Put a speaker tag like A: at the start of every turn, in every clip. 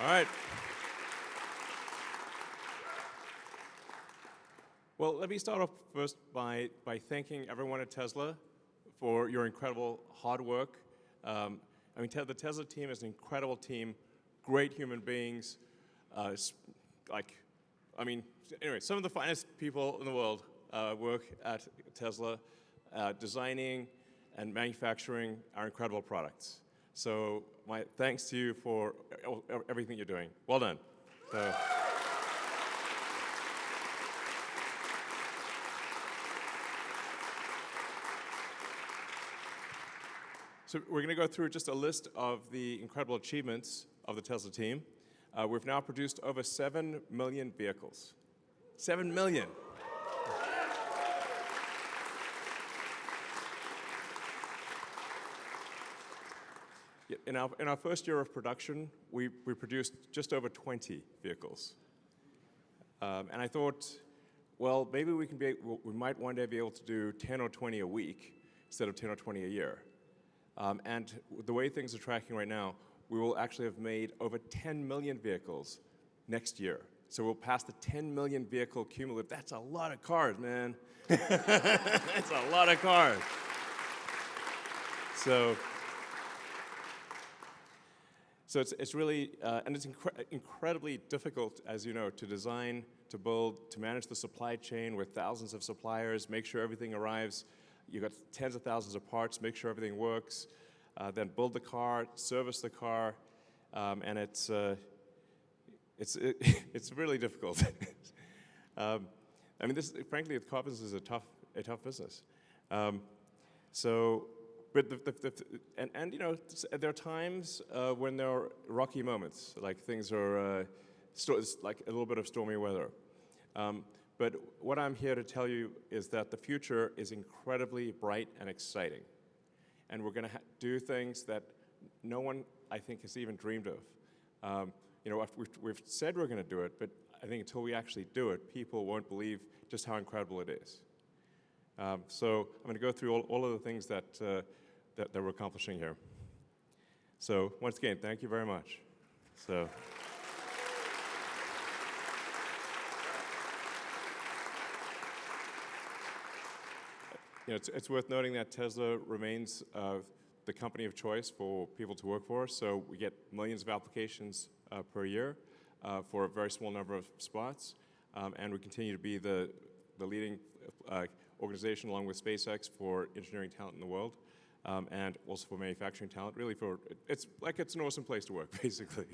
A: All right. Well, let me start off first by thanking everyone at Tesla for your incredible hard work. The Tesla team is an incredible team, great human beings. Anyway, some of the finest people in the world work at Tesla, designing and manufacturing our incredible products. So my thanks to you for everything you're doing. Well done. So we're going to go through just a list of the incredible achievements of the Tesla team. We've now produced over 7 million vehicles. 7 million. In our first year of production, we produced just over 20 vehicles. And I thought, well, maybe we might one day be able to do 10 or 20 a week instead of 10 or 20 a year. And the way things are tracking right now, we will actually have made over 10 million vehicles next year. So we'll pass the 10 million vehicle cumulative. That's a lot of cars, man. That's a lot of cars. So it's really, and it's incredibly difficult, as you know, to design, to build, to manage the supply chain with thousands of suppliers, make sure everything arrives. You've got tens of thousands of parts, make sure everything works, then build the car, service the car, and it's really difficult. Frankly, the car business is a tough business. There are times when there are rocky moments, like things are like a little bit of stormy weather. But what I'm here to tell you is that the future is incredibly bright and exciting. And we're going to do things that no one, I think, has even dreamed of. We've said we're going to do it, but I think until we actually do it, people won't believe just how incredible it is. So I'm going to go through all of the things that we're accomplishing here. So once again, thank you very much. It's worth noting that Tesla remains the company of choice for people to work for. So we get millions of applications per year for a very small number of spots. And we continue to be the leading organization, along with SpaceX, for engineering talent in the world. And also for manufacturing talent, really it's an awesome place to work, basically.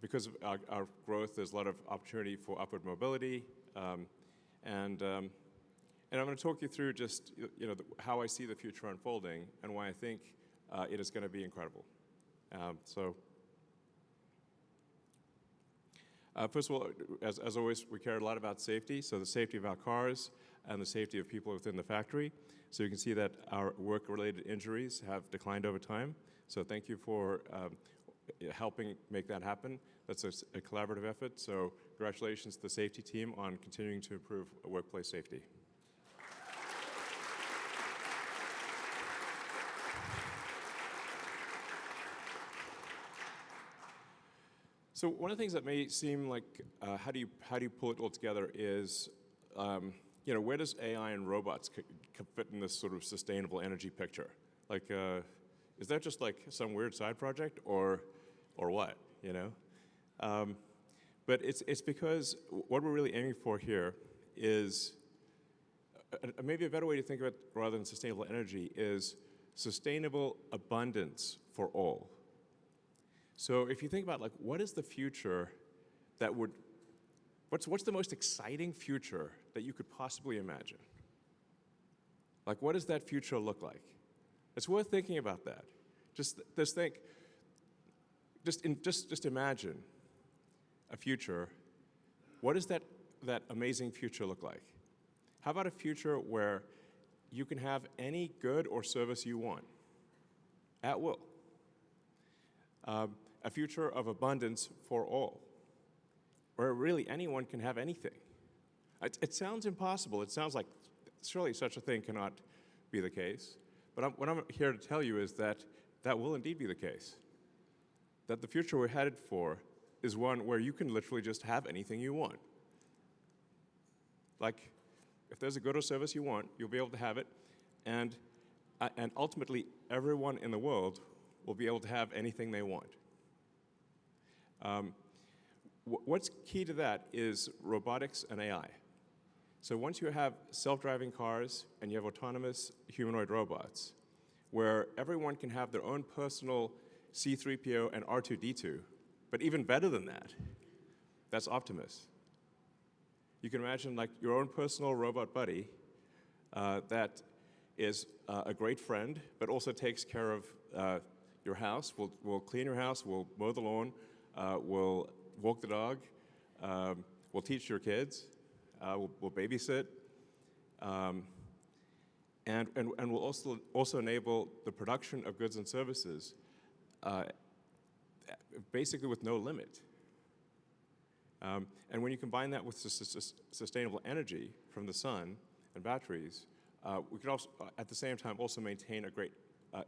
A: Because of our growth, there's a lot of opportunity for upward mobility. And I'm going to talk you through just how I see the future unfolding and why I think it is going to be incredible. First of all, as always, we care a lot about safety, so the safety of our cars and the safety of people within the factory. So you can see that our work-related injuries have declined over time. So thank you for helping make that happen. That's a collaborative effort, so congratulations to the safety team on continuing to improve workplace safety. So one of the things that may seem like, how do you pull it all together is, where does AI and robots fit in this sort of sustainable energy picture? Like, is that just like some weird side project, or what? But it's because what we're really aiming for here is, maybe a better way to think of it rather than sustainable energy is sustainable abundance for all. So if you think about what is the future that what's the most exciting future that you could possibly imagine? What does that future look like? It's worth thinking about that. Just imagine a future. What does that amazing future look like? How about a future where you can have any good or service you want at will? A future of abundance for all, where really anyone can have anything. It sounds impossible. It sounds like surely such a thing cannot be the case. But what I'm here to tell you is that will indeed be the case. that the future we're headed for is one where you can literally just have anything you want. Like, if there's a good or service you want, you'll be able to have it, and ultimately, everyone in the world will be able to have anything they want. What's key to that is robotics and AI. So once you have self-driving cars and you have autonomous humanoid robots, where everyone can have their own personal C-3PO and R2-D2, but even better than that, that's Optimus. You can imagine like your own personal robot buddy that is a great friend, but also takes care of your house. We'll clean your house, we'll mow the lawn, we'll walk the dog, we'll teach your kids, we'll babysit, and we'll also enable the production of goods and services basically with no limit. And when you combine that with sustainable energy from the sun and batteries, we can also, at the same time, also maintain a great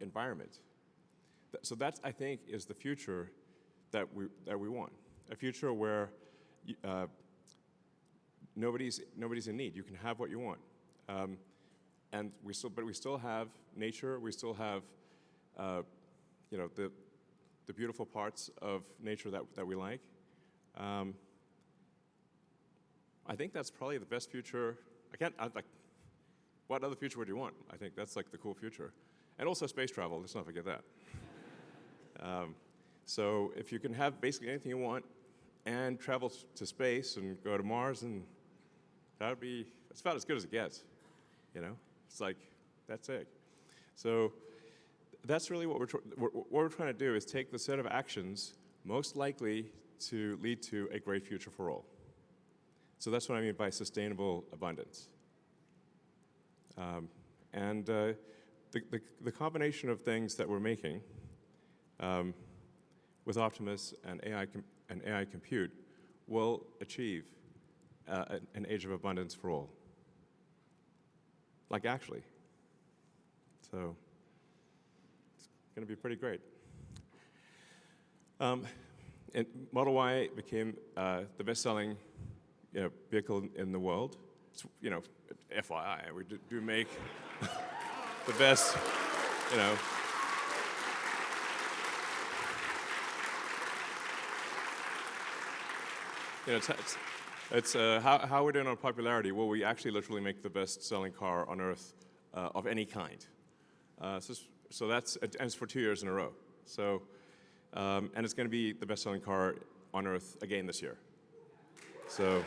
A: environment. So that, I think, is the future that we want. A future where nobody's in need. You can have what you want, and we still have nature. We still have, the beautiful parts of nature that we like. I think that's probably the best future. What other future would you want? I think that's like the cool future. And also space travel, let's not forget that. So if you can have basically anything you want and travel to space and go to Mars, and that's about as good as it gets, It's like, that's it. So that's really what we're trying to do, is take the set of actions most likely to lead to a great future for all. So that's what I mean by sustainable abundance. The combination of things that we're making with Optimus and AI compute will achieve an age of abundance for all. Like, actually. So it's going to be pretty great. And Model Y became the best-selling vehicle in the world. It's, FYI, we do make the best, it's how we're doing on popularity. Well, we actually literally make the best-selling car on Earth of any kind. So that's, and it's for 2 years in a row. So, and it's going to be the best-selling car on Earth again this year. So.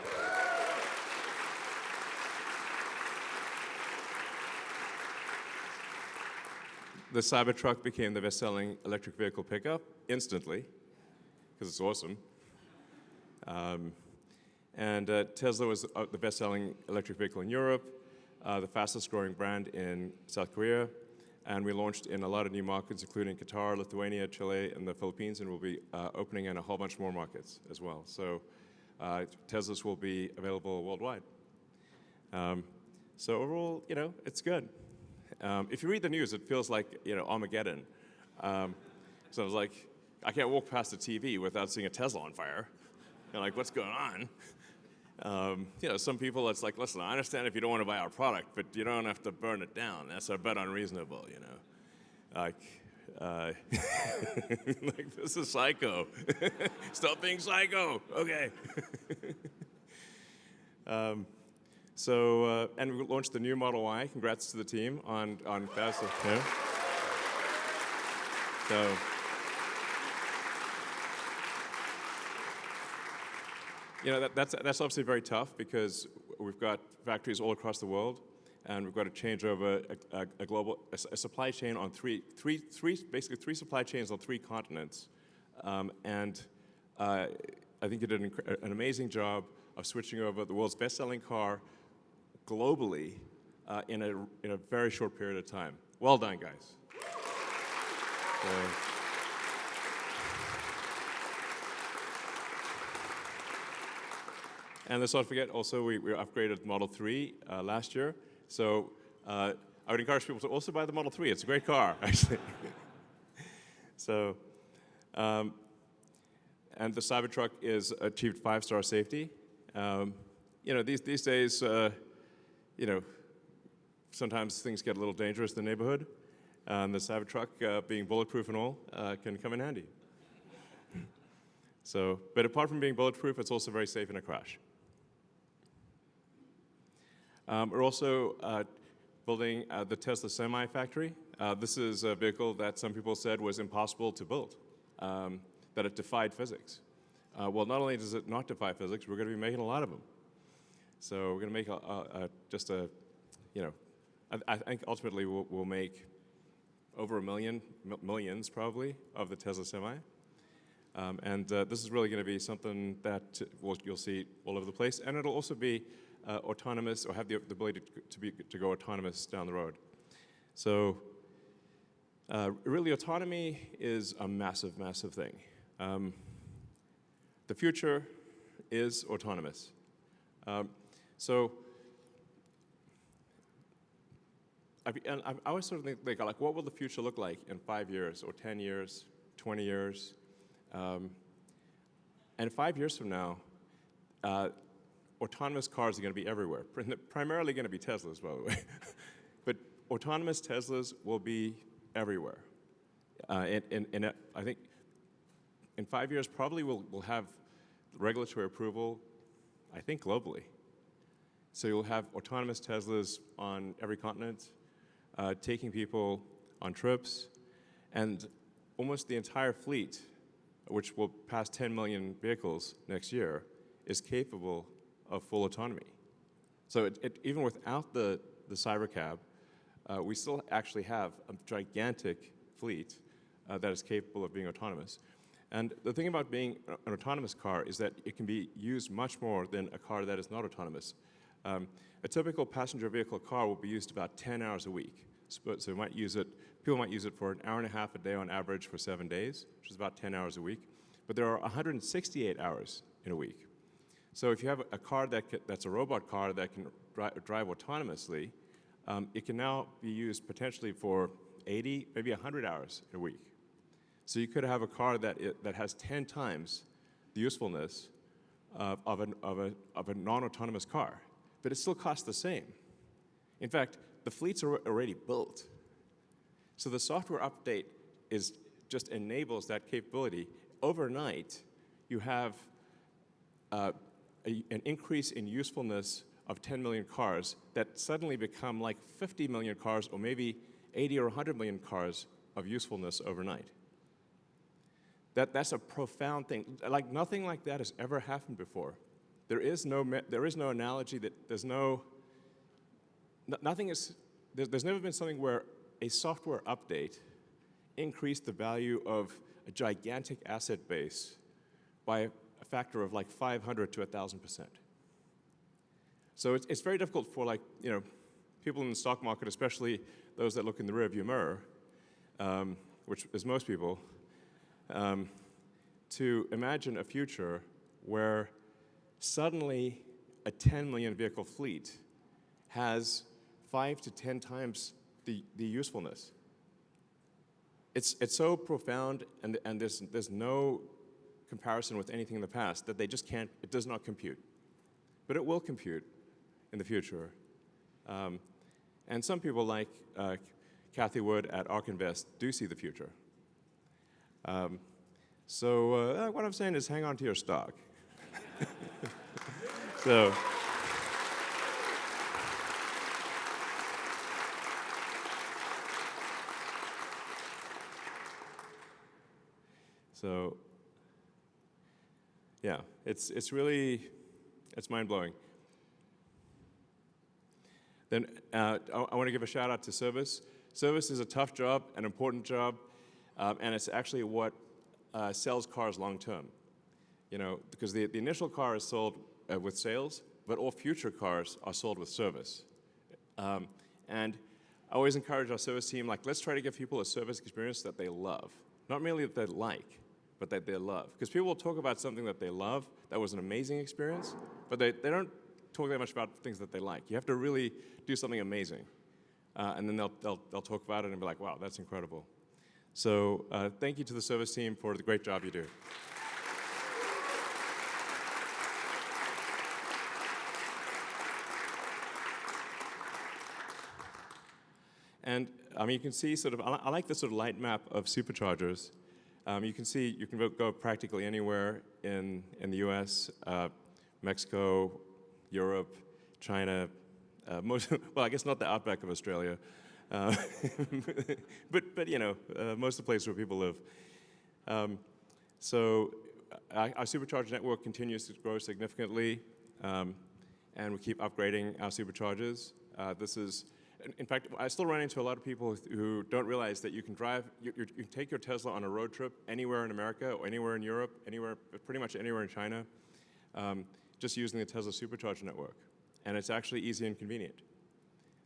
A: The Cybertruck became the best-selling electric vehicle pickup instantly, because it's awesome. Tesla was the best-selling electric vehicle in Europe, the fastest-growing brand in South Korea, and we launched in a lot of new markets, including Qatar, Lithuania, Chile, and the Philippines, and we'll be opening in a whole bunch more markets as well. So Teslas will be available worldwide. So overall, it's good. If you read the news, it feels like, Armageddon. So I was like, I can't walk past the TV without seeing a Tesla on fire. Like, what's going on? Some people, it's like, listen, I understand if you don't want to buy our product, but you don't have to burn it down. That's a bit unreasonable, Like, like, this is psycho. Stop being psycho. Okay. And we launched the new Model Y. Congrats to the team on that. So, that's obviously very tough because we've got factories all across the world, and we've got to change over a supply chain on basically three supply chains on 3 continents. I think you did an amazing job of switching over the world's best-selling car globally in a very short period of time. Well done, guys. And let's not forget, also, we upgraded Model 3 last year. So I would encourage people to also buy the Model 3. It's a great car, actually. So and the Cybertruck is achieved 5-star safety. These days, sometimes things get a little dangerous in the neighborhood. The Cybertruck, being bulletproof and all, can come in handy. But apart from being bulletproof, it's also very safe in a crash. We're also building the Tesla Semi factory. This is a vehicle that some people said was impossible to build, that it defied physics. Well, not only does it not defy physics, we're going to be making a lot of them. So we're going to make I think ultimately we'll make over millions probably, of the Tesla Semi. This is really going to be something that you'll see all over the place, and it'll also be autonomous, or have the ability to go autonomous down the road. So really, autonomy is a massive, massive thing. The future is autonomous. I always sort of think, like, what will the future look like in 5 years, or 10 years, 20 years? And 5 years from now, autonomous cars are going to be everywhere. Primarily going to be Teslas, by the way. But autonomous Teslas will be everywhere. I think in 5 years, probably we'll have regulatory approval, I think, globally. So you'll have autonomous Teslas on every continent, taking people on trips, and almost the entire fleet, which will pass 10 million vehicles next year, is capable of full autonomy. So even without the Cybercab, we still actually have a gigantic fleet that is capable of being autonomous. And the thing about being an autonomous car is that it can be used much more than a car that is not autonomous. A typical passenger vehicle car will be used about 10 hours a week. So people might use it for an hour and a half a day on average for 7 days, which is about 10 hours a week. But there are 168 hours in a week. So if you have a car that's a robot car that can drive autonomously, it can now be used potentially for 80, maybe 100 hours a week. So you could have a car that has 10 times the usefulness of a non-autonomous car, but it still costs the same. In fact, the fleets are already built. So the software update just enables that capability. Overnight, you have an increase in usefulness of 10 million cars that suddenly become like 50 million cars, or maybe 80 or 100 million cars of usefulness overnight. That's a profound thing. Like, nothing like that has ever happened before. There's never been something where a software update increased the value of a gigantic asset base by a factor of like 500 to 1,000%. So it's very difficult for people in the stock market, especially those that look in the rearview mirror, which is most people, to imagine a future where suddenly a 10 million vehicle fleet has 5 to 10 times the usefulness. It's so profound, and there's no comparison with anything in the past that it does not compute. But it will compute in the future. And some people like Kathy Wood at ARK Invest do see the future. So what I'm saying is, hang on to your stock. So yeah, it's mind-blowing. Then I want to give a shout out to service. Service is a tough job, an important job, and it's actually what sells cars long-term. Because the initial car is sold with sales, but all future cars are sold with service. And I always encourage our service team, let's try to give people a service experience that they love. Not merely that they like, but that they love. Because people will talk about something that they love, that was an amazing experience, but they don't talk that much about things that they like. You have to really do something amazing. And then they'll talk about it and be like, wow, that's incredible. So thank you to the service team for the great job you do. And I mean, you can see sort of, I like this sort of light map of superchargers. You can see you can go practically anywhere in the US, Mexico, Europe, China, well, I guess not the outback of Australia, but you know, most of the places where people live. So our supercharger network continues to grow significantly, and we keep upgrading our superchargers. This is, in fact, I still run into a lot of people who don't realize that you can drive, you can take your Tesla on a road trip anywhere in America or anywhere in Europe, anywhere, pretty much anywhere in China, just using the Tesla supercharger network. And it's actually easy and convenient.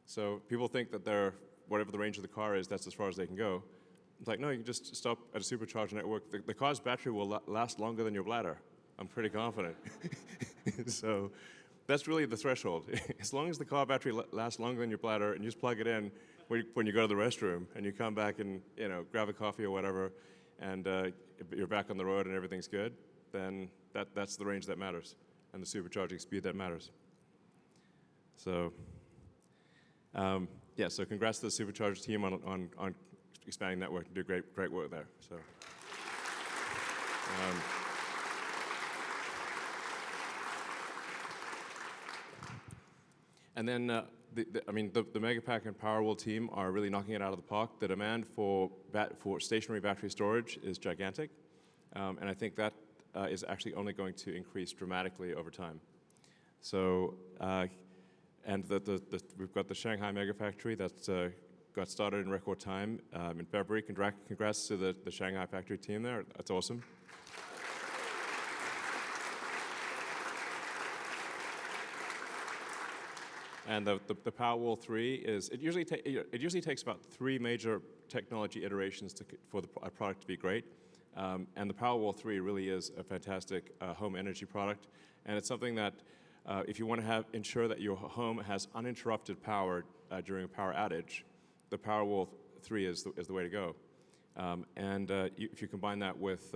A: So people think that whatever the range of the car is, that's as far as they can go. It's like, no, you can just stop at a supercharger network. The car's battery will last longer than your bladder. I'm pretty confident. So that's really the threshold. As long as the car battery lasts longer than your bladder, and you just plug it in when you go to the restroom, and you come back and grab a coffee or whatever, and you're back on the road and everything's good, then that's the range that matters, and the supercharging speed that matters. So, yeah. So congrats to the supercharger team on expanding network and do great work there. So. And then, I mean, the Megapack and Powerwall team are really knocking it out of the park. The demand for stationary battery storage is gigantic, and I think that is actually only going to increase dramatically over time. So, and we've got the Shanghai Megafactory that's got started in record time in February. Congrats to the Shanghai factory team there. That's awesome. And the Powerwall 3 is, it usually takes about 3 major technology iterations for a product to be great. And the Powerwall 3 really is a fantastic home energy product. And it's something that if you want to ensure that your home has uninterrupted power during a power outage, the Powerwall 3 is the way to go. And if you combine that with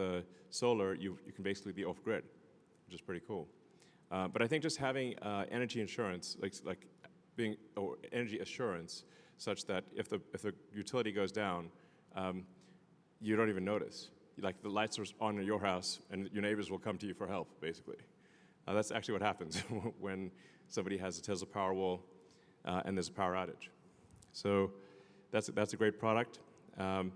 A: solar, you can basically be off-grid, which is pretty cool. But I think just having energy insurance, or energy assurance, such that if the utility goes down, you don't even notice. Like the lights are on in your house, and your neighbors will come to you for help, basically. That's actually what happens when somebody has a Tesla Powerwall and there's a power outage. So that's a great product. And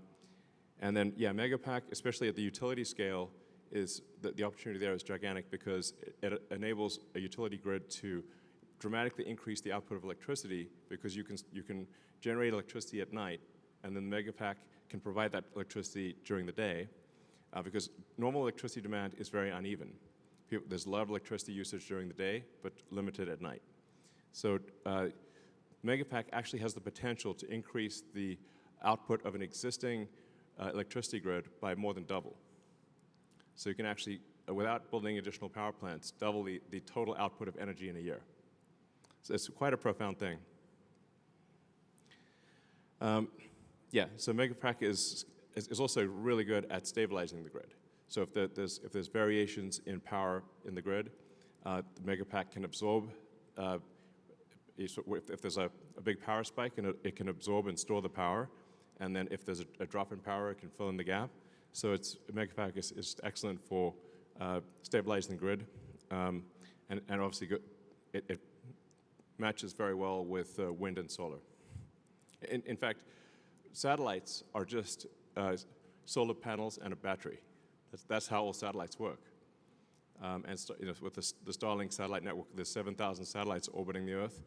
A: then, yeah, Megapack, especially at the utility scale, is the opportunity there is gigantic because it enables a utility grid to dramatically increase the output of electricity because you can generate electricity at night, and then the Megapack can provide that electricity during the day because normal electricity demand is very uneven. There's a lot of electricity usage during the day, but limited at night. So Megapack actually has the potential to increase the output of an existing electricity grid by more than double. So you can actually, without building additional power plants, double the total output of energy in a year. So it's quite a profound thing. Yeah, so Megapack is also really good at stabilizing the grid. So if there's variations in power in the grid, the Megapack can absorb, if there's a big power spike, and it can absorb and store the power, and then if there's a drop in power, it can fill in the gap. So Megapack is excellent for stabilizing the grid, and obviously it matches very well with wind and solar. In fact, satellites are just solar panels and a battery. That's how all satellites work. And with the Starlink satellite network, there's 7,000 satellites orbiting the Earth,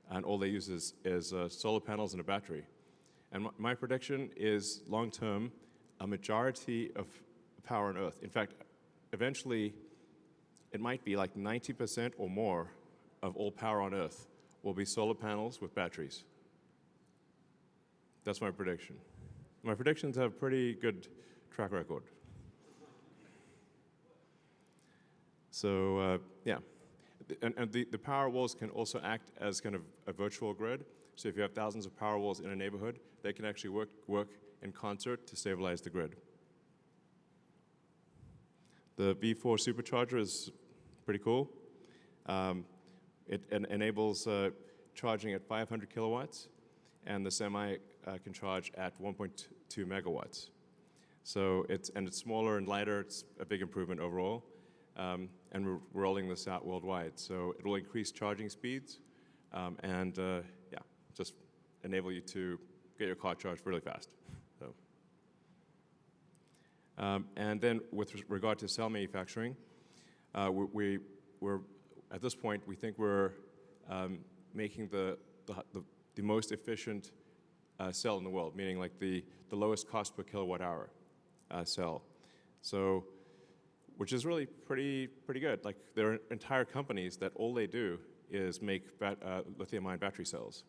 A: and all they use is solar panels and a battery. And my prediction is, long-term, a majority of power on Earth. In fact, eventually, it might be like 90% or more of all power on Earth will be solar panels with batteries. That's my prediction. My predictions have a pretty good track record. So, yeah. And the power walls can also act as kind of a virtual grid. So if you have thousands of power walls in a neighborhood, they can actually work in concert to stabilize the grid. The V4 supercharger is pretty cool. It enables charging at 500 kilowatts, and the Semi can charge at 1.2 megawatts. So it's smaller and lighter. It's a big improvement overall. And we're rolling this out worldwide. So it will increase charging speeds and yeah, just enable you to get your car charged really fast. So. And then with regard to cell manufacturing, we're at this point, we think we're making the most efficient cell in the world, meaning like the lowest cost per kilowatt hour cell. So, which is really pretty good. Like there are entire companies that all they do is make lithium-ion battery cells.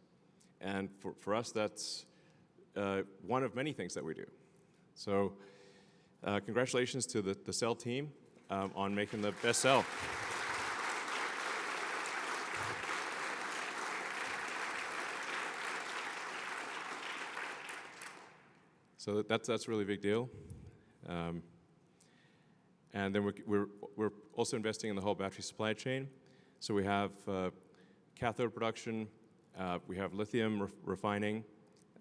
A: And for us, that's one of many things that we do. So congratulations to the cell team on making the best cell. So that's a really big deal. And then we're also investing in the whole battery supply chain. So we have cathode production, we have lithium refining,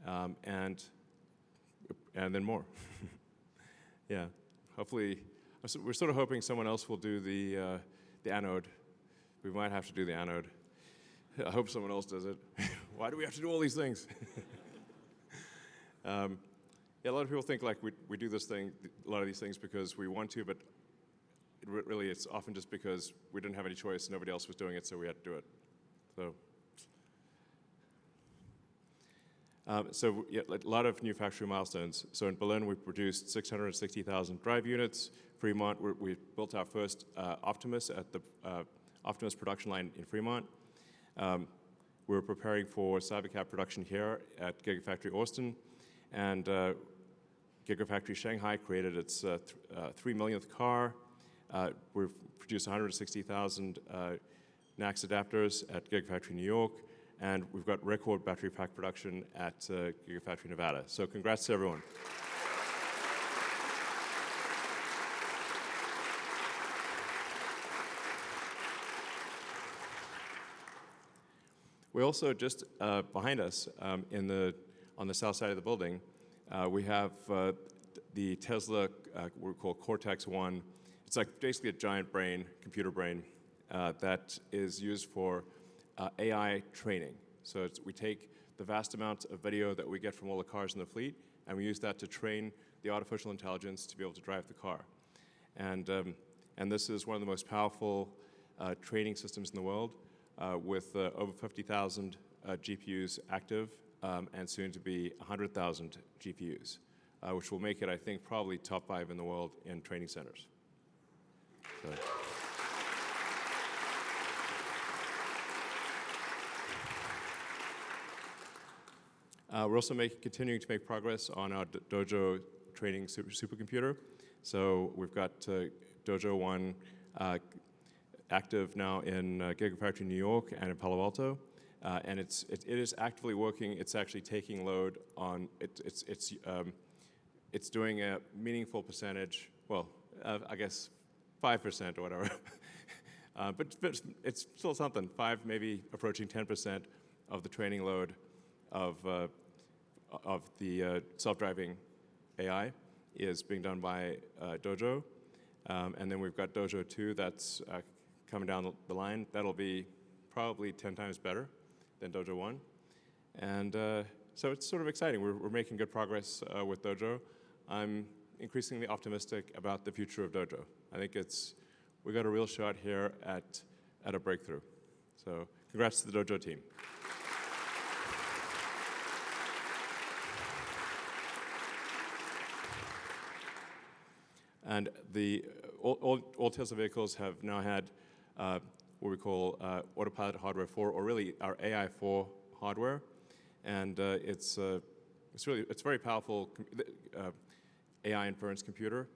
A: and then more. Yeah, hopefully, we're sort of hoping someone else will do the anode. We might have to do the anode. I hope someone else does it. Why do we have to do all these things? Yeah, a lot of people think like we do this thing, a lot of these things because we want to, but really it's often just because we didn't have any choice, nobody else was doing it, so we had to do it. So yeah, a lot of new factory milestones. So in Berlin, we produced 660,000 drive units. Fremont, we built our first Optimus at the Optimus production line in Fremont. We're preparing for Cybercab production here at Gigafactory Austin. And Gigafactory Shanghai created its 3 millionth car. We've produced 160,000 NACS adapters at Gigafactory New York. And we've got record battery pack production at Gigafactory Nevada. So congrats to everyone. We also, just behind us, on the south side of the building, we have the Tesla, we call Cortex-1. It's like basically a giant brain, computer brain, that is used for AI training. So we take the vast amount of video that we get from all the cars in the fleet, and we use that to train the artificial intelligence to be able to drive the car. And this is one of the most powerful training systems in the world, with over 50,000 GPUs active, and soon to be 100,000 GPUs, which will make it, I think, probably top 5 in the world in training centers. So. We're also continuing to make progress on our Dojo training supercomputer. So we've got Dojo 1 active now in Gigafactory New York and in Palo Alto. And it is actively working. It's actually taking load on, it's doing a meaningful percentage, well, I guess 5% or whatever. but it's still something, 5, maybe approaching 10% of the training load of the self-driving AI is being done by Dojo. And then we've got Dojo 2 that's coming down the line. That'll be probably 10 times better than Dojo 1. And so it's sort of exciting. We're making good progress with Dojo. I'm increasingly optimistic about the future of Dojo. I think we got a real shot here at a breakthrough. So congrats to the Dojo team. And all Tesla vehicles have now had what we call Autopilot Hardware 4, or really our AI 4 hardware, and it's very powerful AI inference computer,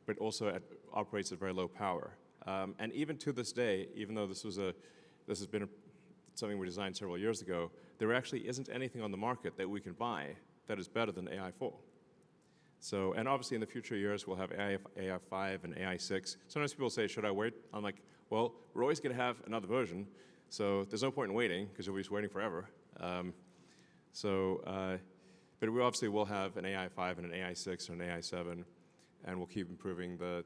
A: but also operates at very low power. And even to this day, even though this has been something we designed several years ago, there actually isn't anything on the market that we can buy that is better than AI 4. So, and obviously in the future years, we'll have AI 5 and AI 6. Sometimes people say, should I wait? I'm like, well, we're always going to have another version, so there's no point in waiting, because you'll be just waiting forever. So, but we obviously will have an AI 5 and an AI 6 and an AI 7, and we'll keep improving the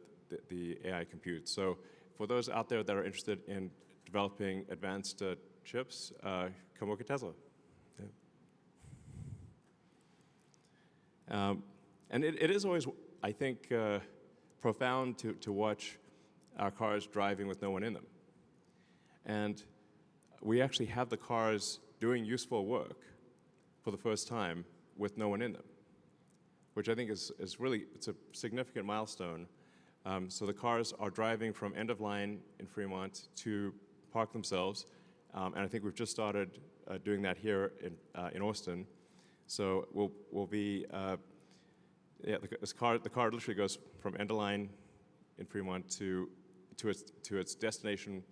A: AI compute. So for those out there that are interested in developing advanced chips, come work at Tesla. Yeah. And it is always, I think, profound to watch our cars driving with no one in them. And we actually have the cars doing useful work for the first time with no one in them, which I think is really, it's a significant milestone. So the cars are driving from end of line in Fremont to park themselves, and I think we've just started doing that here in Austin. So we'll be, yeah, the car literally goes from end of line in Fremont to its destination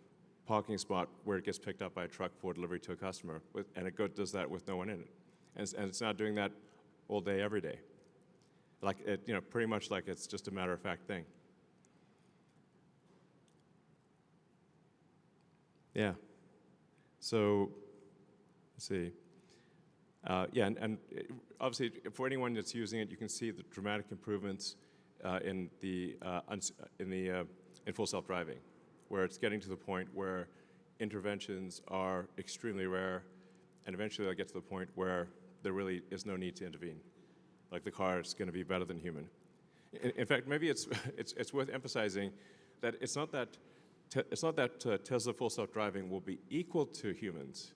A: parking spot where it gets picked up by a truck for delivery to a customer, and it does that with no one in it. And it's not doing that all day, every day. Like pretty much like it's just a matter of fact thing. Yeah. So let's see. Yeah, and obviously for anyone that's using it, you can see the dramatic improvements in full self-driving, where it's getting to the point where interventions are extremely rare, and eventually they'll get to the point where there really is no need to intervene. Like the car is going to be better than human. In fact, maybe it's worth emphasizing that it's not that Tesla full self-driving will be equal to humans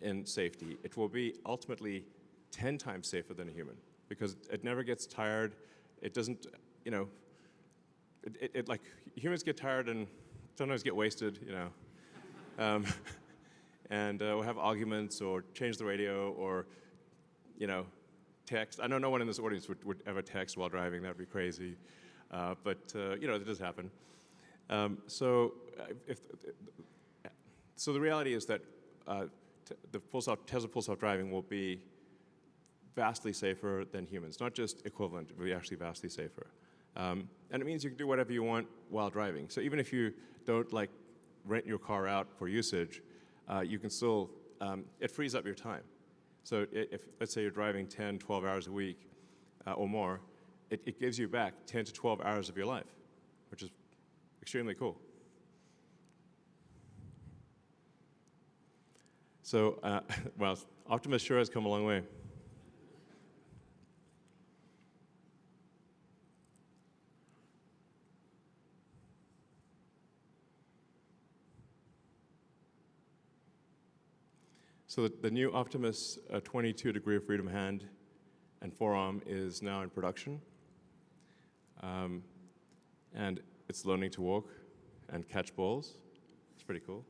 A: in safety. It will be ultimately 10 times safer than a human, because it never gets tired. It doesn't, like humans get tired and sometimes get wasted, and we'll have arguments or change the radio or, text. I know no one in this audience would ever text while driving. That would be crazy, but it does happen. So the reality is that Tesla full self-driving will be vastly safer than humans. Not just equivalent, it will be actually vastly safer. And it means you can do whatever you want while driving. So even if you don't rent your car out for usage, you can still, it frees up your time. So if, let's say you're driving 10, 12 hours a week or more, it gives you back 10 to 12 hours of your life, which is extremely cool. So, well, Optimus sure has come a long way. So the new Optimus 22 degree of freedom hand and forearm is now in production. And it's learning to walk and catch balls. It's pretty cool.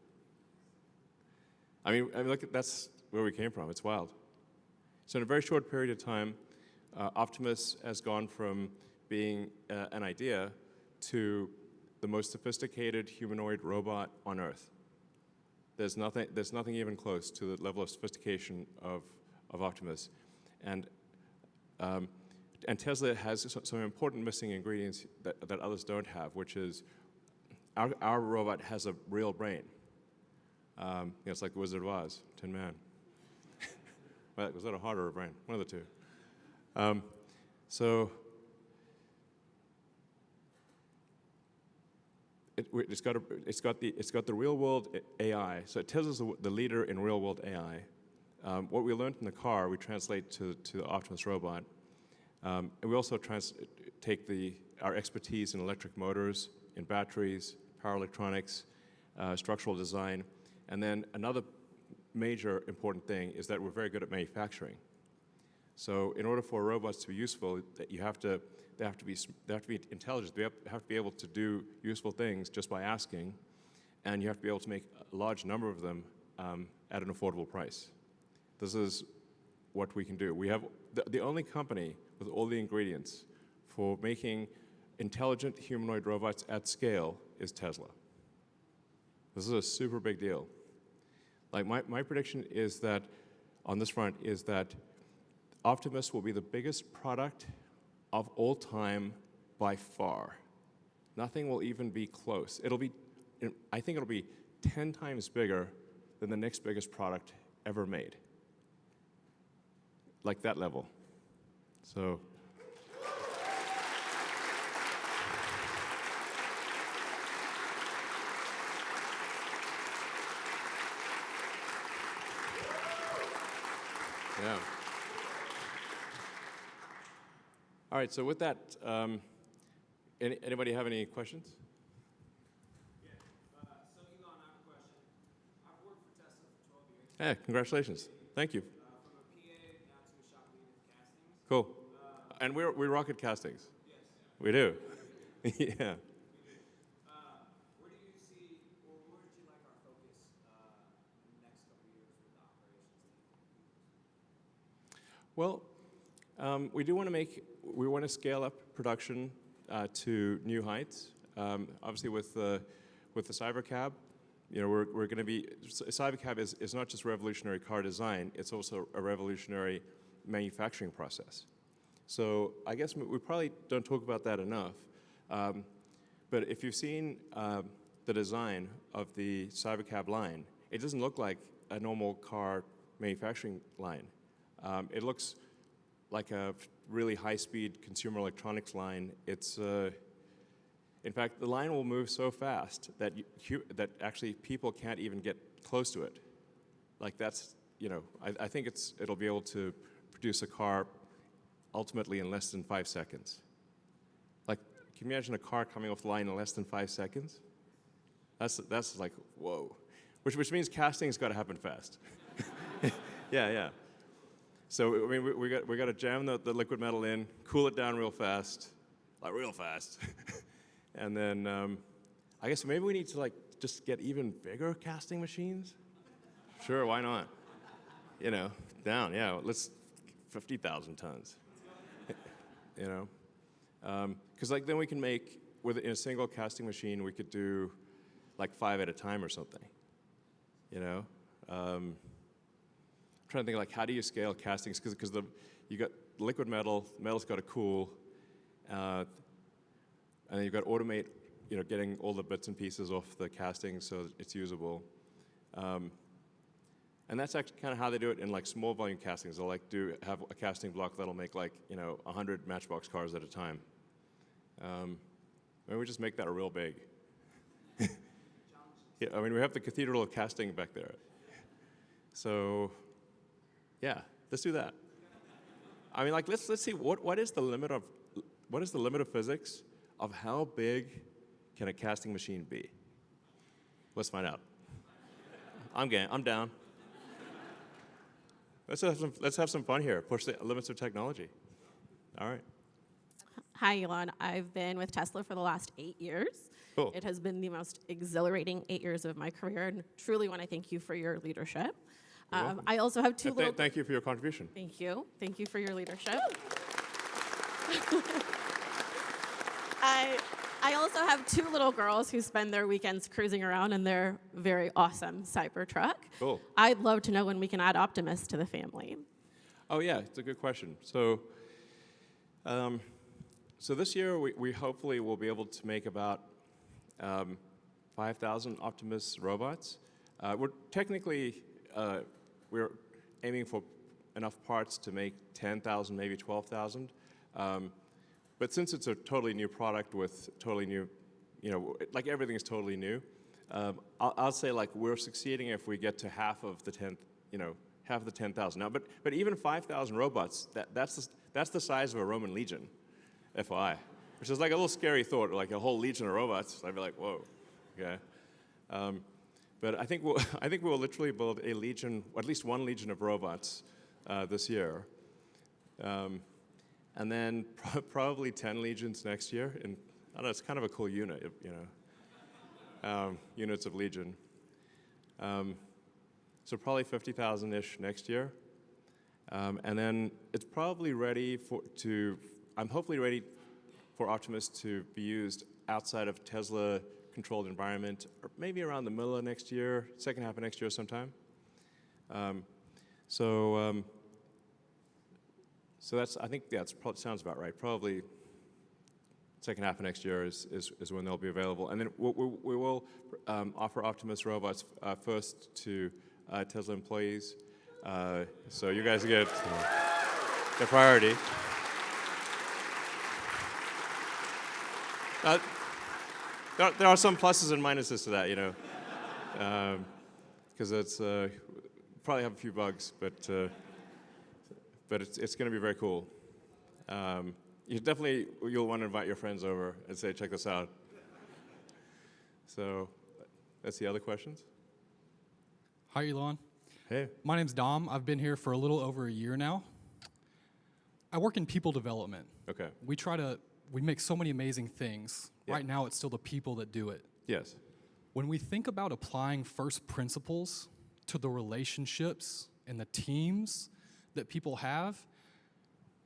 A: I mean, look, that's where we came from. It's wild. So in a very short period of time, Optimus has gone from being an idea to the most sophisticated humanoid robot on Earth. There's nothing even close to the level of sophistication of Optimus, and Tesla has some important missing ingredients that others don't have, which is our robot has a real brain. It's like the Wizard of Oz, Tin Man. Well, was that a heart or a brain? One of the two. So it's got the real world AI. So Tesla's the leader in real world AI. What we learned in the car, we translate to the Optimus robot, and we also take our expertise in electric motors, in batteries, power electronics, structural design, and then another major important thing is that we're very good at manufacturing. So in order for robots to be useful, they have to be intelligent. They have to be able to do useful things just by asking, and you have to be able to make a large number of them at an affordable price. This is what we can do. We have the only company with all the ingredients for making intelligent humanoid robots at scale is Tesla. This is a super big deal. Like my prediction is that on this front is that Optimus will be the biggest product of all time by far. Nothing will even be close. I think it'll be 10 times bigger than the next biggest product ever made. like that level. So. Yeah. All right, so with that, anybody have any questions?
B: Yeah. So Elon, I have a question. I've worked for Tesla for 12 years.
A: Hey, congratulations. Thank you.
B: From a PA now to a shop lead in castings.
A: Cool. And we rocket castings.
B: Yes.
A: We do. Yeah.
B: Where do you see, or where would you like our focus in the next couple of years with the operations team?
A: Well, we want to scale up production to new heights. Obviously, with the Cybercab, we're going to be. Cybercab is not just revolutionary car design; it's also a revolutionary manufacturing process. So I guess we probably don't talk about that enough. But if you've seen the design of the Cybercab line, it doesn't look like a normal car manufacturing line. It looks like a really high-speed consumer electronics line. It's, in fact, the line will move so fast that that actually people can't even get close to it. Like that's, I think it'll be able to produce a car ultimately in less than 5 seconds. Like, can you imagine a car coming off the line in less than 5 seconds? That's like, whoa. Which means casting's got to happen fast. Yeah. So I mean, we got to jam the liquid metal in, cool it down real fast, and then I guess maybe we need to just get even bigger casting machines. Sure, why not? Down, yeah. Let's 50,000 tons. Because then we can make in a single casting machine we could do like 5 at a time or something. Trying to think how do you scale castings because you got liquid metal's got to cool, and then you've got to automate getting all the bits and pieces off the casting so it's usable, and that's actually kind of how they do it in small volume castings. They'll have a casting block that'll make 100 Matchbox cars at a time. Maybe we just make that real big. Yeah, I mean we have the Cathedral of Casting back there, so. Yeah, let's do that. I mean, let's see what is the limit of physics of how big can a casting machine be? Let's find out. I'm down. Let's have some fun here. Push the limits of technology. All right.
C: Hi, Elon. I've been with Tesla for the last 8 years.
A: Cool.
C: It has been the most exhilarating 8 years of my career, and truly want to thank you for your leadership. I also have two little...
A: Thank you for your contribution.
C: Thank you. Thank you for your leadership. I also have 2 little girls who spend their weekends cruising around in their very awesome Cybertruck.
A: Cool.
C: I'd love to know when we can add Optimus to the family.
A: Oh, yeah, it's a good question. So this year, we hopefully will be able to make about 5,000 Optimus robots. We're aiming for enough parts to make 10,000, maybe 12,000. But since it's a totally new product with totally new, everything is totally new, I'll say we're succeeding if we get to half of the 10,000. Now, but even 5,000 robots, that's the size of a Roman legion, FYI, which is like a little scary thought, like a whole legion of robots. I'd be like, whoa, okay. But I think we'll literally build a legion, at least one legion of robots this year, and then probably 10 legions next year. And I don't know, it's kind of a cool unit, units of legion. So probably 50,000-ish next year, and then it's probably ready I'm hopefully ready for Optimus to be used outside of Tesla-controlled environment, or maybe around the middle of next year, second half of next year sometime. So that's, I think, yeah, sounds about right. Probably second half of next year is when they'll be available. And then we will offer Optimus robots first to Tesla employees. So you guys get... the priority. There are some pluses and minuses to that, you know, because it's probably have a few bugs, but it's going to be very cool. You'll want to invite your friends over and say, check this out. So that's the other questions.
D: Hi, Elon.
A: Hey.
D: My name's Dom. I've been here for a little over a year now. I work in people development.
A: Okay.
D: We make so many amazing things.
A: Yeah.
D: Right now, it's still the people that do it.
A: Yes.
D: When we think about applying first principles to the relationships and the teams that people have,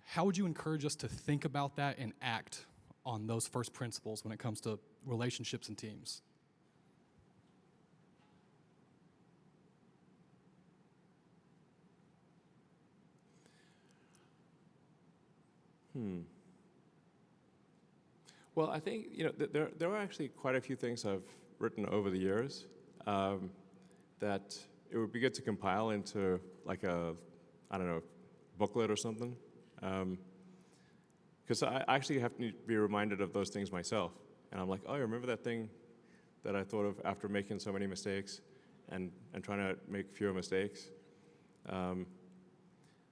D: how would you encourage us to think about that and act on those first principles when it comes to relationships and teams?
A: Well, I think, you know, there are actually quite a few things I've written over the years that it would be good to compile into like a, I don't know, booklet or something. Because I actually have to be reminded of those things myself. And I'm like, oh, I remember that thing that I thought of after making so many mistakes and trying to make fewer mistakes.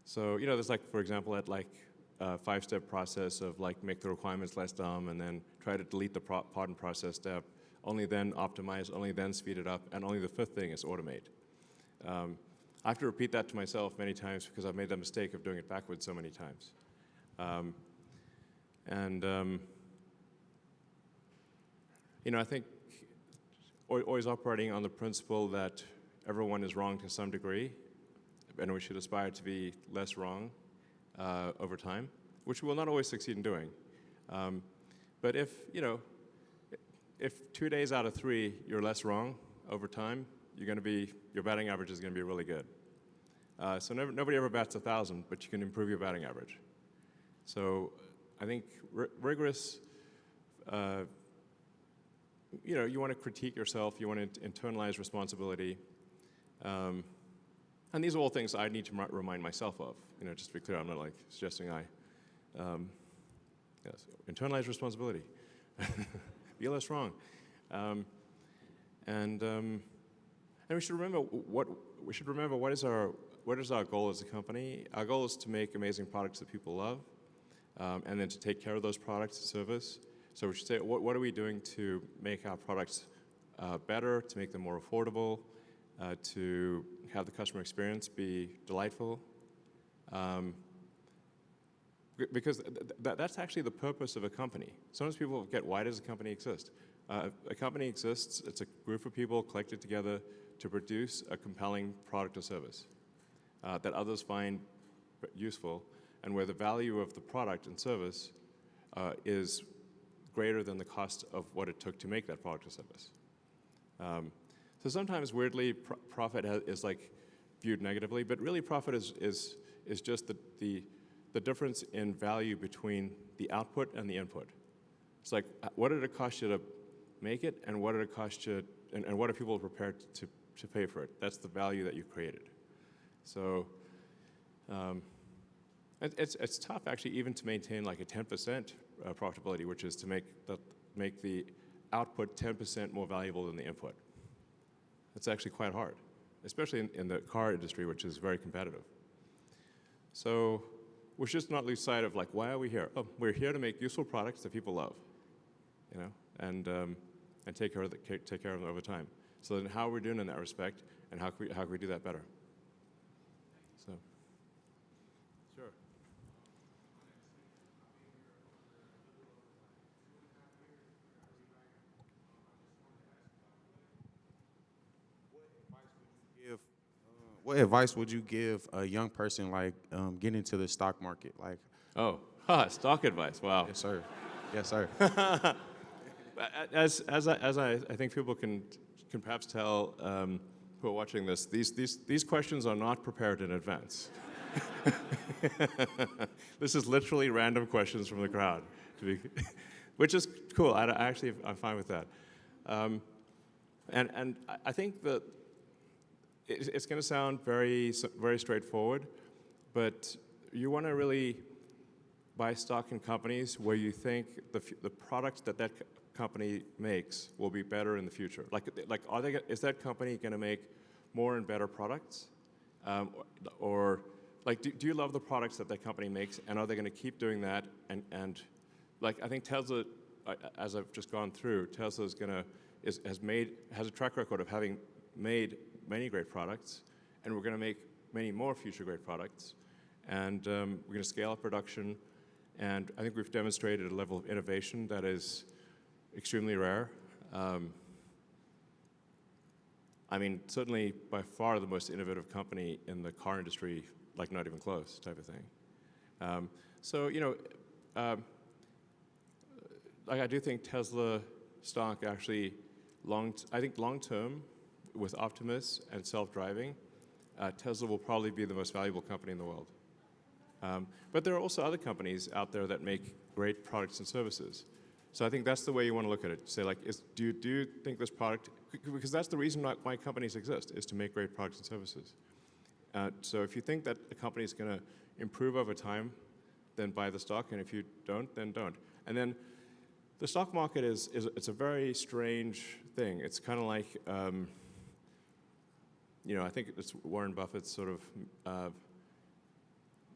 A: So, you know, there's like, for example, at like a 5-step process of like make the requirements less dumb and then try to delete the part and process step, only then optimize, only then speed it up, and only the 5th thing is automate. I have to repeat that to myself many times because I've made the mistake of doing it backwards so many times. You know, I think always operating on the principle that everyone is wrong to some degree, and we should aspire to be less wrong over time, which we will not always succeed in doing. But if, you know, if 2 days out of 3 you're less wrong over time, your batting average is going to be really good. So nobody ever bats 1,000, but you can improve your batting average. So I think rigorous, you know, you want to critique yourself, you want to internalize responsibility. And these are all things I need to remind myself of. You know, just to be clear, I'm not like suggesting yes, internalize responsibility. Be less wrong. And we should remember what is our goal as a company. Our goal is to make amazing products that people love, and then to take care of those products and service. So we should say, what are we doing to make our products better, to make them more affordable, to have the customer experience be delightful? Because that's actually the purpose of a company. Sometimes people forget, why does a company exist? A company exists, it's a group of people collected together to produce a compelling product or service that others find useful, and where the value of the product and service is greater than the cost of what it took to make that product or service. So sometimes, weirdly, profit is like viewed negatively, but really profit is just the difference in value between the output and the input. It's like, what did it cost you to make it, and what did it cost you, and what are people prepared to pay for it? That's the value that you created. So it's tough, actually, even to maintain like a 10% profitability, which is to make the output 10% more valuable than the input. It's actually quite hard, especially in the car industry, which is very competitive. So we should just not lose sight of like, why are we here? Oh, we're here to make useful products that people love, you know, and take care of them over time. So then, how are we doing in that respect, and how can we do that better? So, sure.
E: What advice would you give a young person like getting into the stock market? Like,
A: Stock advice. Wow.
E: yes, sir. Yes, sir.
A: As I think people can perhaps tell who are watching this, these questions are not prepared in advance. This is literally random questions from the crowd, which is cool. I'm fine with that. And I think that it's going to sound very straightforward, but you want to really buy stock in companies where you think the products that company makes will be better in the future. Is that company going to make more and better products? Or do you love the products that company makes, and are they going to keep doing that? And I think Tesla, as I've just gone through, Tesla has a track record of having made many great products, and we're going to make many more future great products, and we're going to scale up production, and I think we've demonstrated a level of innovation that is extremely rare. I mean, certainly by far the most innovative company in the car industry, like not even close type of thing. So, I do think Tesla stock actually, I think long term, with Optimus and self-driving, Tesla will probably be the most valuable company in the world. But there are also other companies out there that make great products and services. So I think that's the way you want to look at it. Say, do you think this product, because that's the reason why companies exist, is to make great products and services. So if you think that a company is going to improve over time, then buy the stock, and if you don't, then don't. And then the stock market it's a very strange thing. It's kind of like, I think it's Warren Buffett's sort of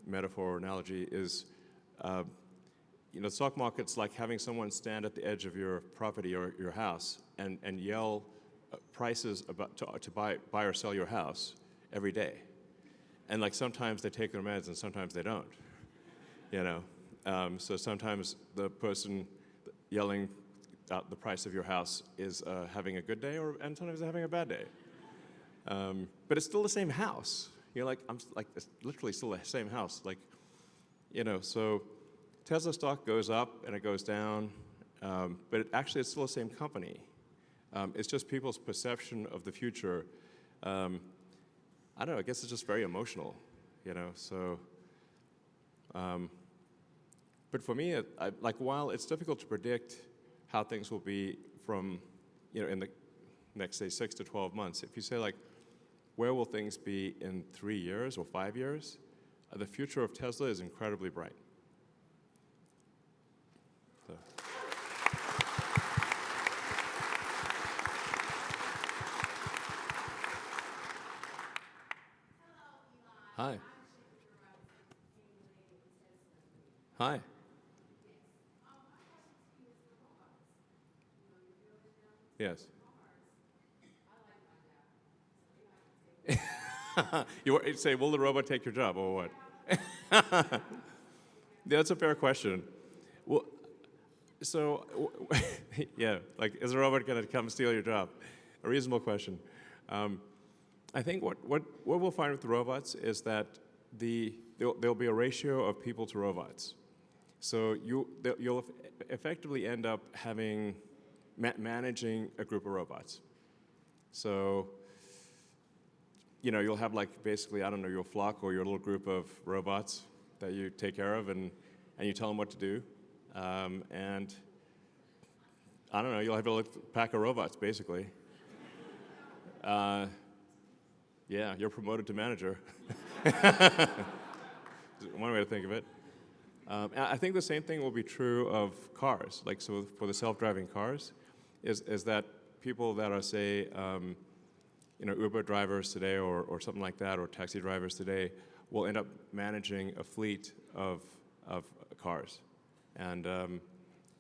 A: metaphor or analogy is, the stock market's like having someone stand at the edge of your property or your house and yell prices to buy or sell your house every day. And sometimes they take their meds and sometimes they don't. So sometimes the person yelling out the price of your house is having a good day, and sometimes they're having a bad day. But it's still the same house. It's literally still the same house. So Tesla stock goes up and it goes down, but actually it's still the same company. It's just people's perception of the future. I don't know, I guess it's just very emotional, so. But for me, while it's difficult to predict how things will be from, in the next, say, 6 to 12 months, if you say, where will things be in 3 years or 5 years, the future of Tesla is incredibly bright. So. Hi. Hi. Yes. You say, will the robot take your job, or what? Yeah, that's a fair question. Well, so, yeah, is the robot going to come steal your job? A reasonable question. I think what we'll find with the robots is that there'll be a ratio of people to robots. So you'll effectively end up having managing a group of robots. So you'll have basically, I don't know, your flock or your little group of robots that you take care of, and you tell them what to do. And I don't know, you'll have a pack of robots, basically. Yeah, you're promoted to manager. One way to think of it. I think the same thing will be true of cars. So for the self-driving cars, is that people that are, say, Uber drivers today or something like that, or taxi drivers today, will end up managing a fleet of cars. And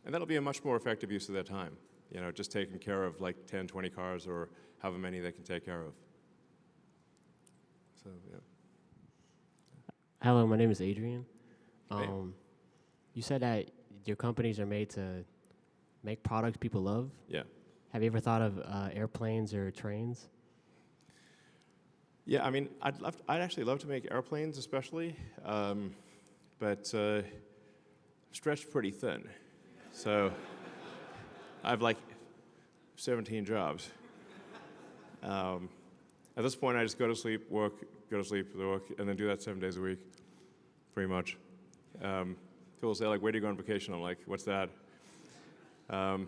A: that'll be a much more effective use of their time. Just taking care of 10, 20 cars or however many they can take care of. So, yeah.
F: Hello, my name is Adrian.
A: Hey.
F: You said that your companies are made to make products people love.
A: Yeah.
F: Have you ever thought of airplanes or trains?
A: Yeah, I mean, I'd actually love to make airplanes, especially, but stretched pretty thin. So I have 17 jobs. At this point, I just go to sleep, work, go to sleep, work, and then do that 7 days a week, pretty much. People say, where do you go on vacation? I'm like, what's that? But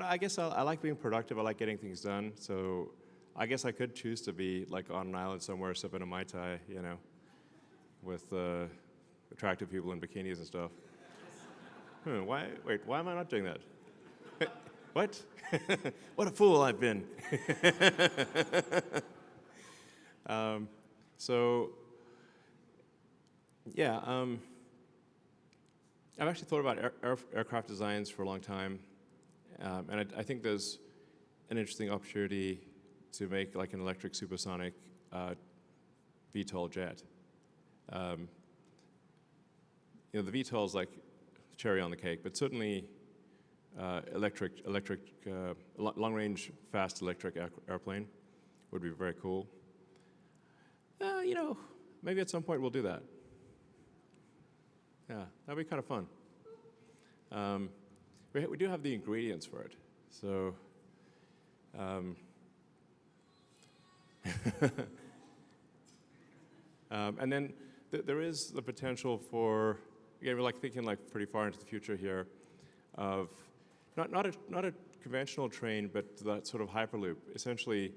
A: I guess I like being productive. I like getting things done. So I guess I could choose to be on an island somewhere sipping a Mai Tai, with attractive people in bikinis and stuff. Wait, why am I not doing that? What? What a fool I've been. So, yeah, I've actually thought about aircraft designs for a long time, and I think there's an interesting opportunity to make like an electric supersonic VTOL jet. The VTOL is like cherry on the cake, but certainly long-range, fast electric airplane would be very cool. Maybe at some point we'll do that. Yeah, that'd be kind of fun. We do have the ingredients for it, so. And then there is the potential for, again, we're like thinking like pretty far into the future here, of not a conventional train, but that sort of hyperloop, essentially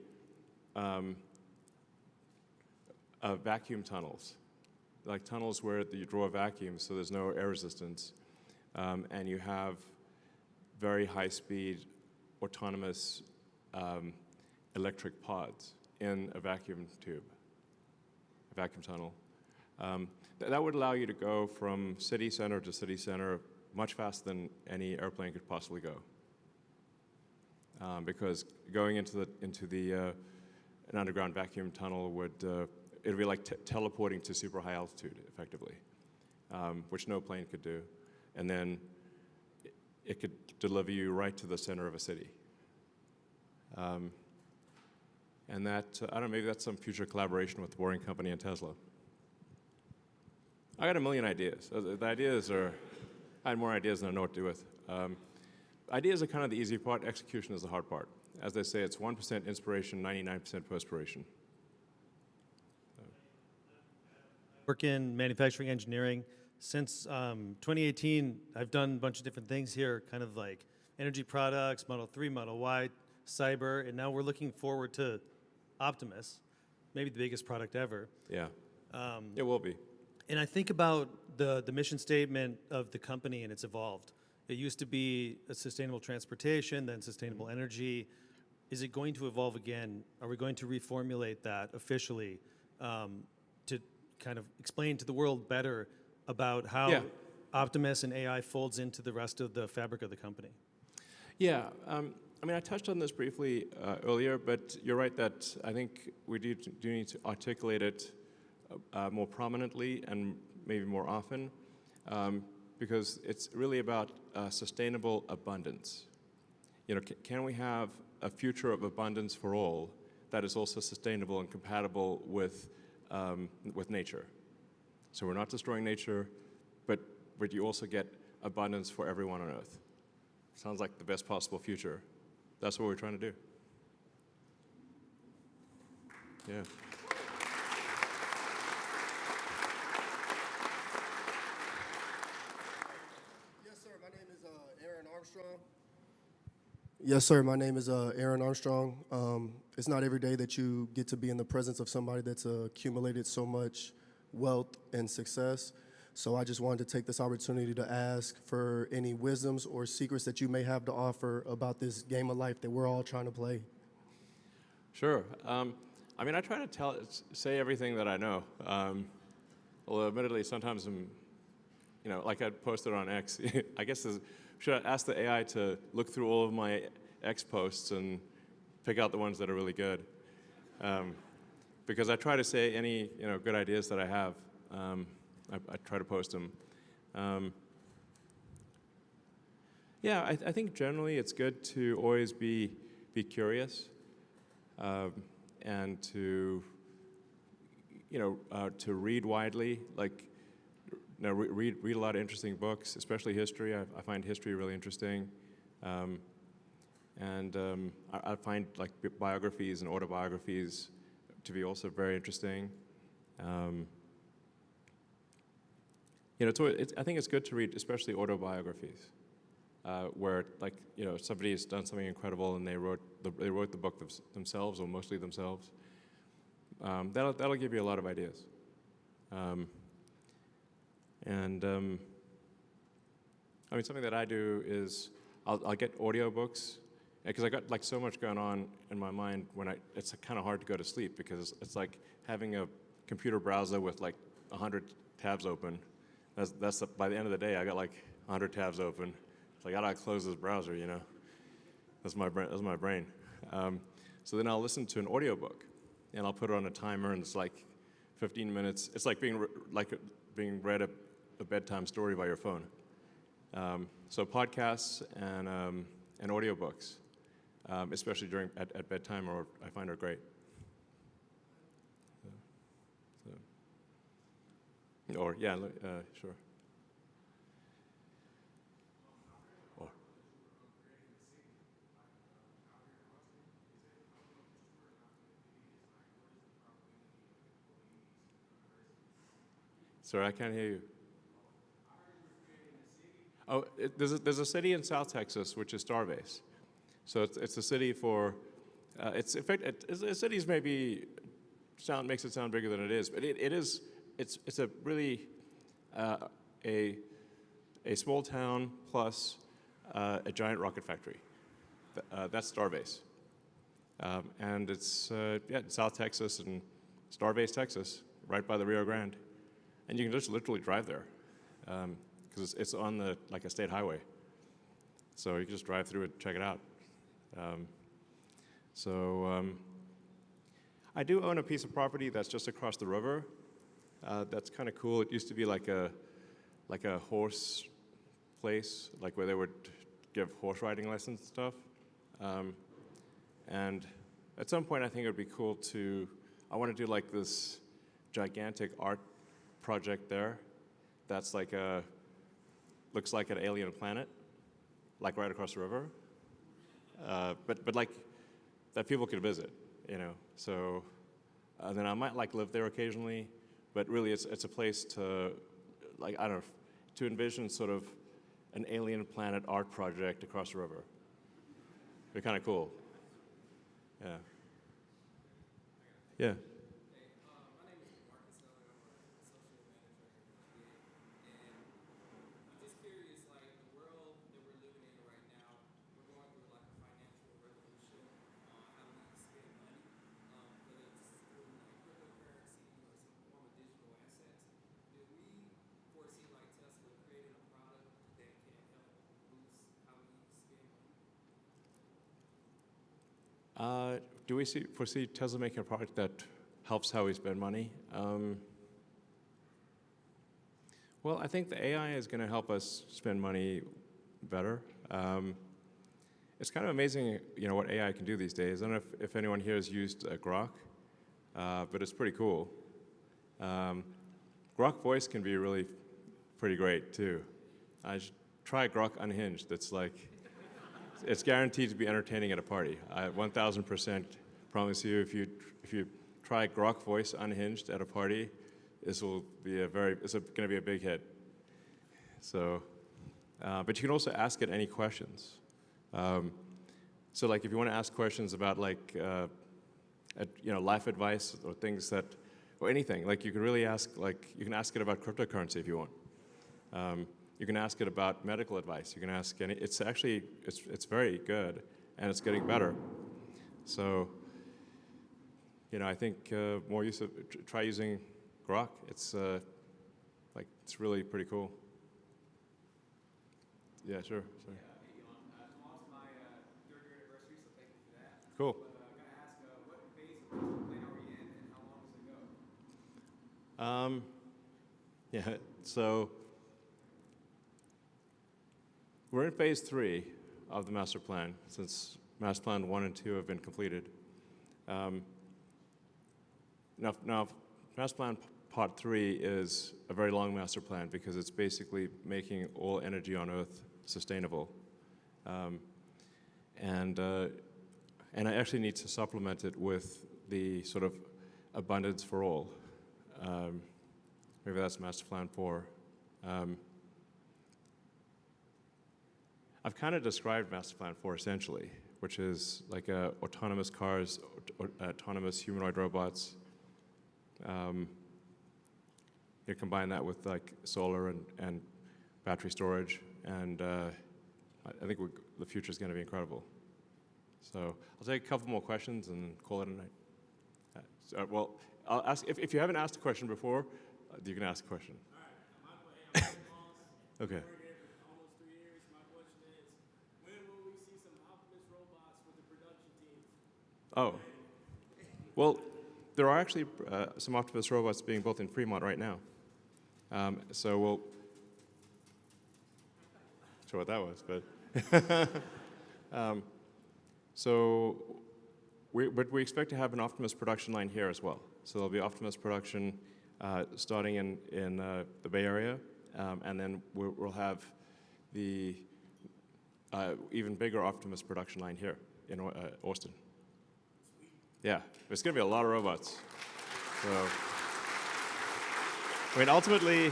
A: vacuum tunnels, like tunnels where you draw a vacuum, so there's no air resistance, and you have very high-speed, autonomous electric pods in a vacuum tube, a vacuum tunnel. That would allow you to go from city center to city center much faster than any airplane could possibly go. Because going into an underground vacuum tunnel would it'd be like teleporting to super high altitude, effectively, which no plane could do, and then it could deliver you right to the center of a city. And that, I don't know, maybe that's some future collaboration with the Boring Company and Tesla. I got a million ideas. The ideas are, I had more ideas than I know what to do with. Ideas are kind of the easy part. Execution is the hard part. As they say, it's 1% inspiration, 99% perspiration.
G: Work in manufacturing engineering. Since 2018, I've done a bunch of different things here, kind of like energy products, Model 3, Model Y, cyber, and now we're looking forward to Optimus, maybe the biggest product ever.
A: Yeah, it will be.
G: And I think about the mission statement of the company, and it's evolved. It used to be a sustainable transportation, then sustainable energy. Is it going to evolve again? Are we going to reformulate that officially to kind of explain to the world better about how Optimus and AI folds into the rest of the fabric of the company?
A: Yeah, I mean, I touched on this briefly earlier, but you're right that I think we do need to articulate it more prominently and maybe more often, because it's really about sustainable abundance. Can we have a future of abundance for all that is also sustainable and compatible with nature? So we're not destroying nature, but you also get abundance for everyone on Earth. Sounds like the best possible future. That's what we're trying to do. Yeah.
H: Yes, sir. My name is Aaron Armstrong. Yes, sir. My name is Aaron Armstrong. It's not every day that you get to be in the presence of somebody that's accumulated so much wealth and success. So I just wanted to take this opportunity to ask for any wisdoms or secrets that you may have to offer about this game of life that we're all trying to play.
A: Sure. I mean, I try to say everything that I know. Although, admittedly, sometimes I'm, like I posted on X. I guess should I ask the AI to look through all of my X posts and pick out the ones that are really good? Because I try to say any good ideas that I have. I try to post them. Yeah, I think generally it's good to always be curious and to read widely. Like, read a lot of interesting books, especially history. I find history really interesting, and I find like biographies and autobiographies to be also very interesting. I think it's good to read, especially autobiographies, where somebody has done something incredible and they wrote the book themselves, or mostly themselves. That'll give you a lot of ideas. And I mean, something that I do is I'll get audiobooks, because I got like so much going on in my mind it's kind of hard to go to sleep, because it's like having a computer browser with like 100 tabs open. By the end of the day, I got like 100 tabs open. It's like, I gotta close this browser, you know? That's my brain. So then I'll listen to an audiobook, and I'll put it on a timer, and it's like 15 minutes. It's like being read a bedtime story by your phone. So podcasts and audiobooks, especially at bedtime, I find are great. Or yeah, sure. Or. Sorry, I can't hear you. Oh, there's a city in South Texas which is Starbase. So it's a city for, in fact, cities maybe makes it sound bigger than it is, but it's a really a small town plus a giant rocket factory. That's Starbase. And it's in South Texas and Starbase, Texas, right by the Rio Grande. And you can just literally drive there, because it's on a state highway. So you can just drive through it, check it out. I do own a piece of property that's just across the river. That's kind of cool. It used to be like a horse place, like where they would give horse riding lessons and stuff. And at some point, I think it would be cool I want to do like this gigantic art project there. That's looks like an alien planet, like right across the river. But like that people could visit, you know. So then I might like live there occasionally, but really it's a place to, like, I don't know, to envision sort of an alien planet art project across the river. It'd be kind of cool. Yeah. Yeah. Do we foresee Tesla making a product that helps how we spend money? Well, I think the AI is going to help us spend money better. It's kind of amazing, you know, what AI can do these days. I don't know if anyone here has used Grok, but it's pretty cool. Grok voice can be really pretty great too. I should try Grok Unhinged. It's guaranteed to be entertaining at a party. I 1,000% promise you, if you try Grok Voice Unhinged at a party, it's going to be a big hit. So, but you can also ask it any questions. So, like, if you want to ask questions about like, life advice or things or anything, like you can really ask, you can ask it about cryptocurrency if you want. You can ask it about medical advice. You can ask it's very good, and it's getting better. So, you know, I think more try using Grok. It's really pretty cool. Yeah, sure. Sorry.
B: Tomorrow's my third year anniversary, so thank you for that.
A: Cool.
B: But I'm going to ask, what phase of the plan are we in, and how long does it go?
A: Yeah, so we're in phase 3 of the master plan, since master plan 1 and 2 have been completed. Now, master plan part 3 is a very long master plan because it's basically making all energy on Earth sustainable. And I actually need to supplement it with the sort of abundance for all. Maybe that's master plan 4. I've kind of described master plan 4 essentially, which is like autonomous cars, autonomous humanoid robots, you combine that with like solar and battery storage, and I think the future is going to be incredible. So I'll take a couple more questions and call it a night. Well, I'll ask if you haven't asked a question before, you can ask a question.
B: All right.
A: Okay.
B: Been working here for almost 3 years. My question is, when will we see some Optimus robots with the production team?
A: Oh. Well, there are actually some Optimus robots being built in Fremont right now. So we'll. Not sure what that was, but. But we expect to have an Optimus production line here as well. So there'll be Optimus production starting in the Bay Area, and then we'll have the even bigger Optimus production line here in Austin. Yeah, there's going to be a lot of robots. So, I mean, ultimately,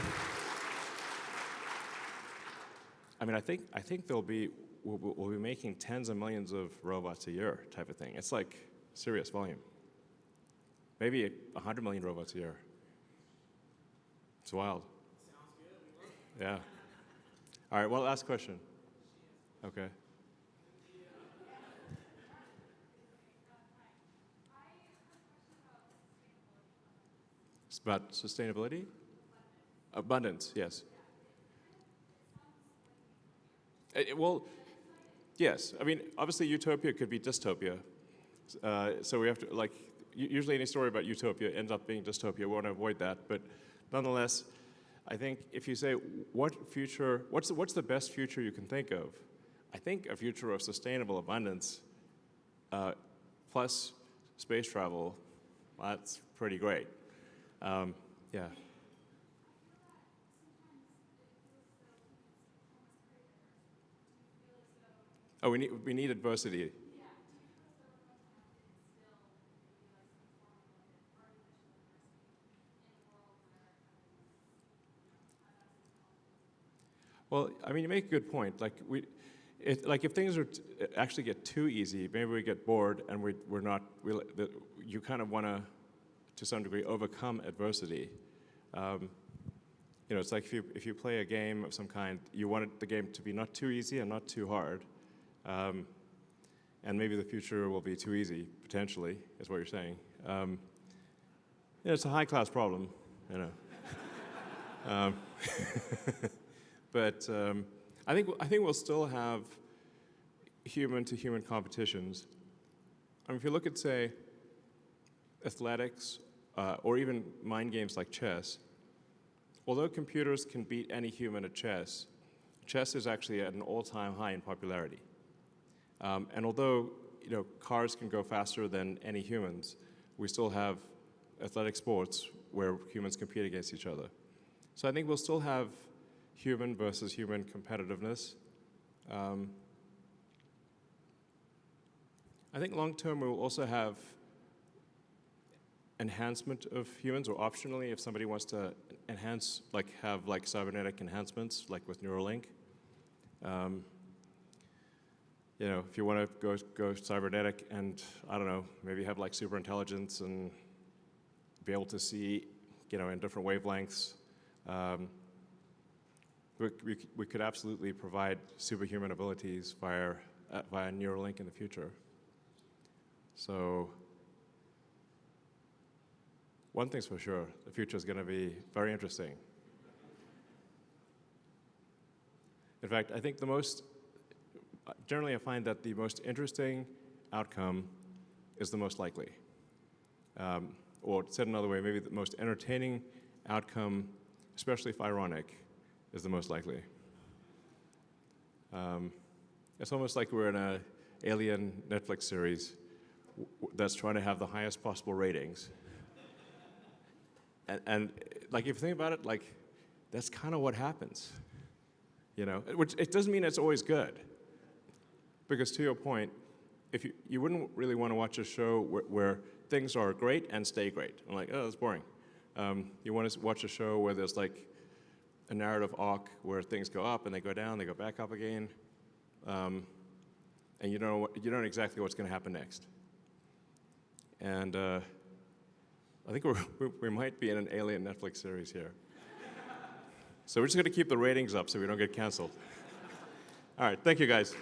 A: I mean, I think we'll be making tens of millions of robots a year type of thing. It's like serious volume. Maybe 100 million robots a year. It's wild.
B: Sounds good.
A: Yeah. All right, well, last question. Okay. It's about sustainability? Abundance, yes. Well, yes. I mean, obviously, utopia could be dystopia. So we have to, like, usually any story about utopia ends up being dystopia. We want to avoid that. But nonetheless, I think if you say, what's the best future you can think of? I think a future of sustainable abundance plus space travel, well, that's pretty great. Yeah. Oh, we need adversity. Well, I mean, you make a good point. Like if things actually get too easy, maybe we get bored and you kind of want to some degree, overcome adversity. It's like if you play a game of some kind, you want the game to be not too easy and not too hard. And maybe the future will be too easy, potentially, is what you're saying. It's a high-class problem, you know. But I think we'll still have human-to-human competitions. I mean, if you look at, say, athletics or even mind games like chess, although computers can beat any human at chess, chess is actually at an all-time high in popularity. And although cars can go faster than any humans, we still have athletic sports where humans compete against each other. So I think we'll still have human versus human competitiveness. I think long-term we will also have enhancement of humans, or optionally, if somebody wants to enhance, have cybernetic enhancements, like with Neuralink. If you want to go cybernetic and, I don't know, maybe have super intelligence and be able to see, in different wavelengths, we could absolutely provide superhuman abilities via Neuralink in the future. So one thing's for sure, the future is going to be very interesting. In fact, I think generally I find that the most interesting outcome is the most likely. Or said another way, maybe the most entertaining outcome, especially if ironic, is the most likely. It's almost like we're in an alien Netflix series that's trying to have the highest possible ratings. And if you think about it, that's kind of what happens. Which it doesn't mean it's always good. Because to your point, if you wouldn't really want to watch a show where things are great and stay great. I'm like, oh, that's boring. You want to watch a show where there's a narrative arc where things go up and they go down, they go back up again, and you don't know exactly what's going to happen next. And I think we might be in an alien Netflix series here. So we're just going to keep the ratings up so we don't get canceled. All right, thank you guys.